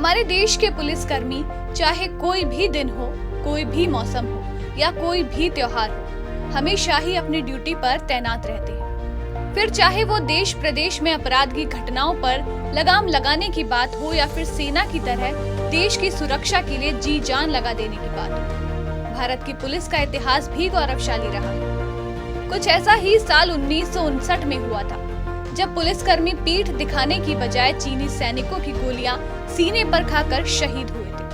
हमारे देश के पुलिसकर्मी चाहे कोई भी दिन हो, कोई भी मौसम हो या कोई भी त्योहार हो, हमेशा ही अपनी ड्यूटी पर तैनात रहते हैं। फिर चाहे वो देश प्रदेश में अपराध की घटनाओं पर लगाम लगाने की बात हो या फिर सेना की तरह देश की सुरक्षा के लिए जी जान लगा देने की बात हो। भारत की पुलिस का इतिहास भी गौरवशाली रहा है। कुछ ऐसा ही साल 1959 में हुआ था, जब पुलिसकर्मी पीठ दिखाने की बजाय चीनी सैनिकों की गोलियां सीने पर खाकर शहीद हुए थे।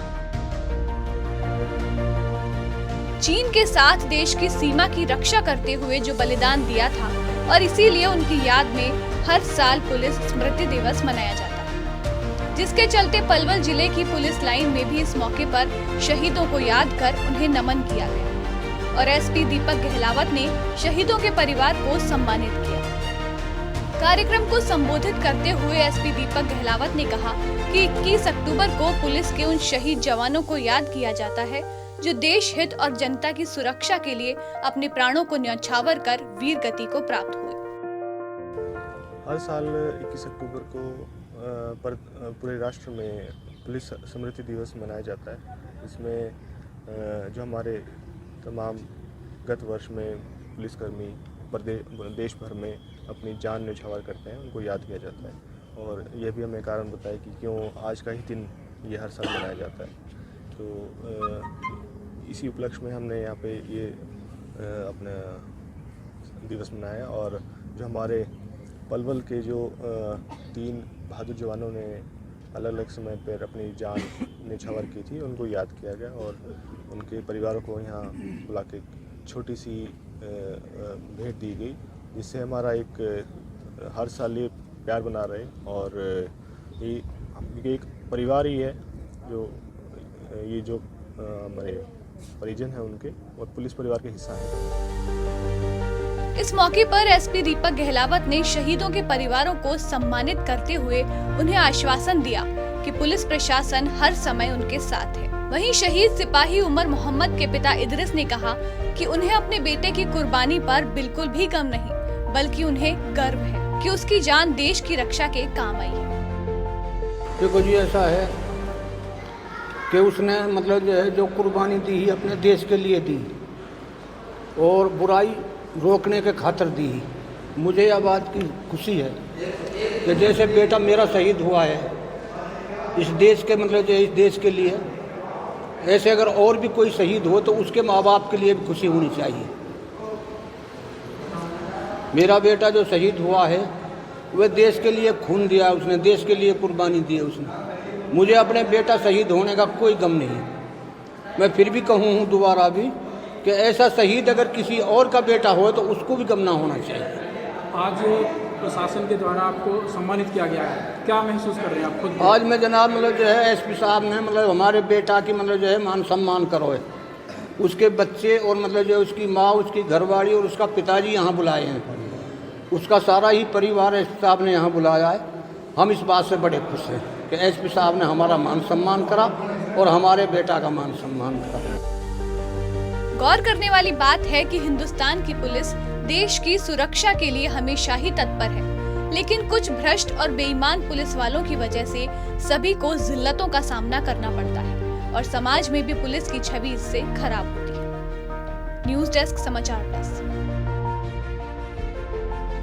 चीन के साथ देश की सीमा की रक्षा करते हुए जो बलिदान दिया था, और इसीलिए उनकी याद में हर साल पुलिस स्मृति दिवस मनाया जाता है, जिसके चलते पलवल जिले की पुलिस लाइन में भी इस मौके पर शहीदों को याद कर उन्हें नमन किया गया और एसपी दीपक गहलावत ने शहीदों के परिवार को सम्मानित किया। कार्यक्रम को संबोधित करते हुए एसपी दीपक गहलावत ने कहा कि 21 अक्टूबर को पुलिस के उन शहीद जवानों को याद किया जाता है जो देश हित और जनता की सुरक्षा के लिए अपने प्राणों को न्यौछावर कर वीर गति को प्राप्त हुए। हर साल 21 अक्टूबर को पूरे राष्ट्र में पुलिस स्मृति दिवस मनाया जाता है। इसमें जो हमारे तमाम गत वर्ष में पुलिसकर्मी देश भर में अपनी जान न्यौछावर करते हैं, उनको याद किया जाता है। और यह भी हमें कारण बताया कि क्यों आज का ही दिन ये हर साल मनाया जाता है। तो इसी उपलक्ष्य में हमने यहाँ पे ये अपना दिवस मनाया। और जो हमारे पलवल के जो 3 बहादुर जवानों ने अलग अलग समय पर अपनी जान न्यौछावर की थी, उनको याद किया गया और उनके परिवारों को यहाँ बुला के छोटी सी भेंट दी गई, जिससे हमारा हर साल ये प्यार बना रहे। और ये एक परिवार ही है जो हमारे परिजन हैं उनके, और पुलिस परिवार के हिस्सा है। इस मौके पर एसपी दीपक गहलावत ने शहीदों के परिवारों को सम्मानित करते हुए उन्हें आश्वासन दिया कि पुलिस प्रशासन हर समय उनके साथ है। वहीं शहीद सिपाही उमर मोहम्मद के पिता इदरिस ने कहा कि उन्हें अपने बेटे की कुर्बानी पर बिल्कुल भी गम नहीं, बल्कि उन्हें गर्व है कि उसकी जान देश की रक्षा के काम आई है। देखो जी, ऐसा है कि उसने जो कुर्बानी दी ही अपने देश के लिए दी और बुराई रोकने के खातिर दी ही। मुझे यह बात की खुशी है कि जैसे बेटा मेरा शहीद हुआ है इस देश के इस देश के लिए, ऐसे अगर और भी कोई शहीद हो तो उसके माँ बाप के लिए भी खुशी होनी चाहिए। मेरा बेटा जो शहीद हुआ है वह देश के लिए खून दिया, उसने देश के लिए कुर्बानी दी है उसने। मुझे अपने बेटा शहीद होने का कोई गम नहीं। मैं फिर भी कहूँ दोबारा भी कि ऐसा शहीद अगर किसी और का बेटा हो तो उसको भी गम ना होना चाहिए। आज प्रशासन के द्वारा आपको सम्मानित किया गया है, क्या महसूस कर रहे हैं आप खुद? आज मैं जनाब एसपी साहब ने हमारे बेटा की मान सम्मान करो है। उसके बच्चे और उसकी माँ, उसकी घरवाली और उसका पिताजी यहाँ बुलाए हैं। उसका सारा ही परिवार एसपी साहब ने यहाँ बुलाया है। हम इस बात से बड़े खुश हैं कि एसपी साहब ने हमारा मान सम्मान करा और हमारे बेटा का मान सम्मान करा। गौर करने वाली बात है कि हिंदुस्तान की पुलिस देश की सुरक्षा के लिए हमेशा ही तत्पर है, लेकिन कुछ भ्रष्ट और बेईमान पुलिस वालों की वजह से सभी को जिल्लतों का सामना करना पड़ता है और समाज में भी पुलिस की छवि इससे खराब होती है। न्यूज़ डेस्क, समाचार प्लस।